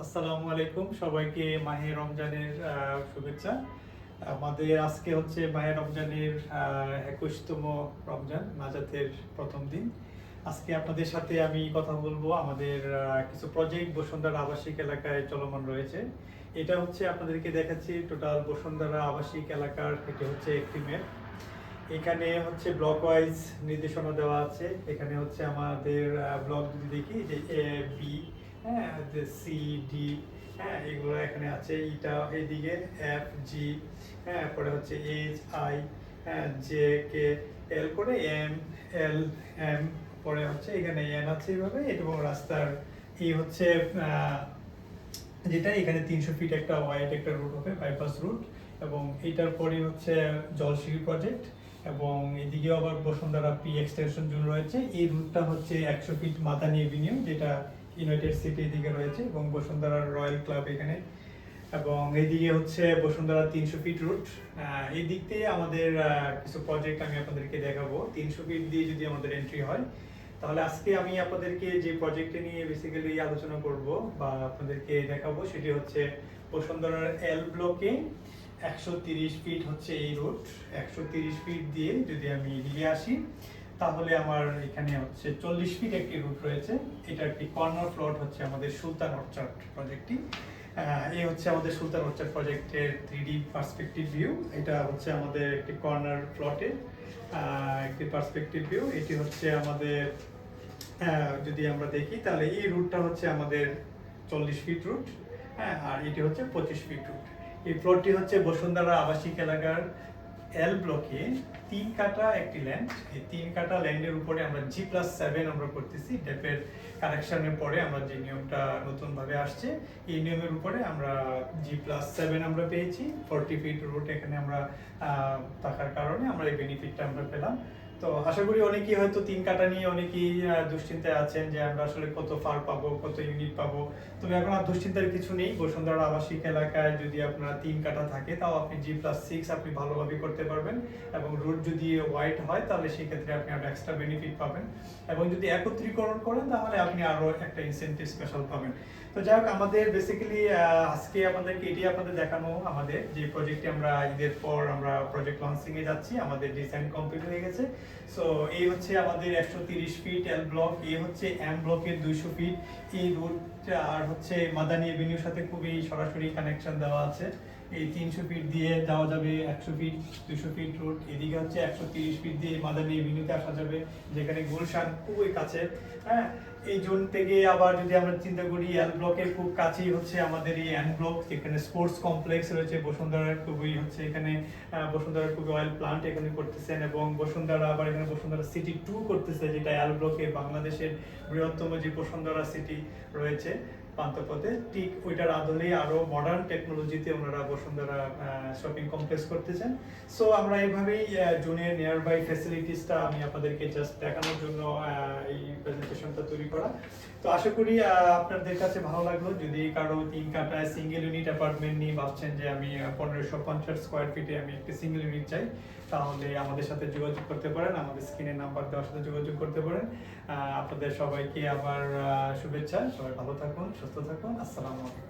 আসসালামু আলাইকুম, সবাইকে মাহে রমজানের শুভেচ্ছা। আমাদের আজকে হচ্ছে মাহে রমজানের 21তম রমজান, নাজাতের প্রথম দিন। আজকে আপনাদের সাথে আমি কথা বলবো আমাদের কিছু প্রজেক্ট বসুন্ধরা আবাসিক এলাকায় চলমান রয়েছে। এটা হচ্ছে আপনাদেরকে দেখাচ্ছি টোটাল বসুন্ধরা আবাসিক এলাকার, এটা হচ্ছে একটি ম্যাপ। এখানে হচ্ছে ব্লক ওয়াইজ নির্দেশনা দেওয়া আছে। এখানে হচ্ছে আমাদের ব্লক যদি দেখি যে এ বি, হ্যাঁ, যে সি ডি, হ্যাঁ, এগুলো এখানে আছে। এটা এইদিকে এফ জি, হ্যাঁ, পরে হচ্ছে এইচ আই, হ্যাঁ, জে কে এল করে এম এল এম, পরে হচ্ছে এখানে এন আছে এইভাবে। এবং রাস্তার এই হচ্ছে যেটা এখানে 300 ফিট একটা ওয়াইড একটা রুট হবে, বাইপাস রুট। এবং এটার পরে হচ্ছে জলসিঁড়ি প্রজেক্ট, এবং এদিকেও আবার বসুন্ধরা পি এক্সটেনশন জোন রয়েছে। এই রুটটা হচ্ছে 100 ফিট মাদানি এভিনিউ, যেটা ইউনাইটেড সিটি এদিকে রয়েছে, এবং বসুন্ধরার রয়্যাল ক্লাব এখানে। এবং এইদিকে হচ্ছে বসুন্ধরা 300 ফিট রুট। এই দিক দিয়ে আমাদের কিছু প্রজেক্ট আমি আপনাদেরকে দেখাবো। 300 ফিট দিয়ে যদি আমাদের এন্ট্রি হয়, তাহলে আজকে আমি আপনাদেরকে যে প্রজেক্টে নিয়ে বেসিক্যালি আলোচনা করব বা আপনাদেরকে দেখাবো, সেটি হচ্ছে বসুন্ধরার এল ব্লকে 130 ফিট হচ্ছে এই রুট। 130 ফিট দিয়ে যদি আমি এদিকে আসি, তাহলে আমার এখানে হচ্ছে 40 ফিট একটি রুট রয়েছে। এটা একটি কর্নার প্লট হচ্ছে আমাদের সুলতান অর্চার্ড প্রজেক্টটি। এই হচ্ছে আমাদের সুলতান অর্চার্ড প্রজেক্টের 3D পার্সপেক্টিভ ভিউ। এটা হচ্ছে আমাদের একটি কর্নার প্লটের একটি পার্সপেক্টিভ ভিউ। এটি হচ্ছে আমাদের যদি আমরা দেখি, তাহলে এই রুটটা হচ্ছে আমাদের 40 ফিট রুট, হ্যাঁ, আর এটি হচ্ছে 25 ফিট রুট। এই প্লটটি হচ্ছে বসুন্ধরা আবাসিক এলাকার এল ব্লকে 3 কাঠা একটি ল্যান্ড। এই 3 কাঠা ল্যান্ডের উপরে আমরা G+7 আমরা করতেছি। ডেপের কারেকশনের পরে আমরা যে নিয়মটা নতুনভাবে আসছে, এই নিয়মের উপরে আমরা G+7 আমরা পেয়েছি। 40 ফিট রুট এখানে আমরা থাকার কারণে আমরা এই বেনিফিটটা আমরা পেলাম। তো আশা করি অনেকেই হয়তো 3 কাঠা নিয়ে অনেকেই দুশ্চিন্তায় আছেন যে আমরা আসলে কত ফার পাবো, কত ইউনিট পাবো। তবে এখন আর দুশ্চিন্তার কিছু নেই। বসুন্ধরা আবাসিক এলাকায় যদি আপনার 3 কাঠা থাকে, তাও আপনি G+6 আপনি ভালোভাবে করতে পারবেন। এবং রুট যদি ওয়াইড হয়, তাহলে সেক্ষেত্রে আপনি আরো এক্সট্রা বেনিফিট পাবেন। এবং যদি একত্রীকরণ করেন, তাহলে আপনি আরো একটা ইনসেন্টিভ স্পেশাল পাবেন। তো যাই হোক, আমাদের বেসিক্যালি আজকে আপনাদেরকে এটি আপনাদের দেখানো, আমাদের যে প্রজেক্টে আমরা ঈদের পর আমরা প্রজেক্ট লঞ্চিং এ যাচ্ছি। আমাদের ডিজাইন কমপ্লিট হয়ে গেছে। সো এই হচ্ছে আমাদের 130 ফিট এল ব্লক, এই হচ্ছে এম ব্লকের 200 ফিট। এই রুট আর হচ্ছে মাদানি এভিনিউর সাথে খুবই সরাসরি কানেকশন দেওয়া আছে। এই 300 ফিট দিয়ে যাওয়া যাবে 100 ফিট, 200 ফিট রুট। এদিকে হচ্ছে 130 ফিট দিয়ে মাদানি এভিনিউতে আসা যাবে, যেখানে গুলশান খুবই কাছে। হ্যাঁ, এই জোন থেকে আবার যদি আমরা চিন্তা করি, এল ব্লকের খুব কাছেই হচ্ছে আমাদের এই এন ব্লক, যেখানে স্পোর্টস কমপ্লেক্স রয়েছে। বসুন্ধরার খুবই হচ্ছে এখানে বসুন্ধরার খুবই অয়েল প্লান্ট এখানে করতেছেন, এবং বসুন্ধরা আবার এখানে বসুন্ধরা সিটি 2 করতেছে, যেটা এল ব্লকে বাংলাদেশের বৃহত্তম যে বসুন্ধরা সিটি রয়েছে পান্থপথে, ঠিক ওইটার আদলে আরো মডার্ন টেকনোলজিতে ওনারা বসুন্ধরা শপিং কমপ্লেক্স করতেছেন। সো আমরা এইভাবেই জোনের নিয়ার বাই ফ্যাসিলিটিসটা আমি আপনাদেরকে জাস্ট দেখানোর জন্য এই প্রেজেন্টেশনটা তৈরি করা। তো আশা করি আপনাদের কাছে ভালো লাগলো। যদি কারো 3 কাঠায় সিঙ্গেল ইউনিট অ্যাপার্টমেন্ট নিয়ে ভাবছেন যে আমি 1550 স্কোয়ার ফিটে আমি একটি সিঙ্গেল ইউনিট চাই, তাহলে আমাদের সাথে যোগাযোগ করতে পারেন। আমাদের স্ক্রিনে নাম্বার দেওয়ার সাথে যোগাযোগ করতে পারেন। আপনাদের সবাইকে আবার শুভেচ্ছা। সবাই ভালো থাকুন, সুস্থ থাকুন। আসসালামু আলাইকুম।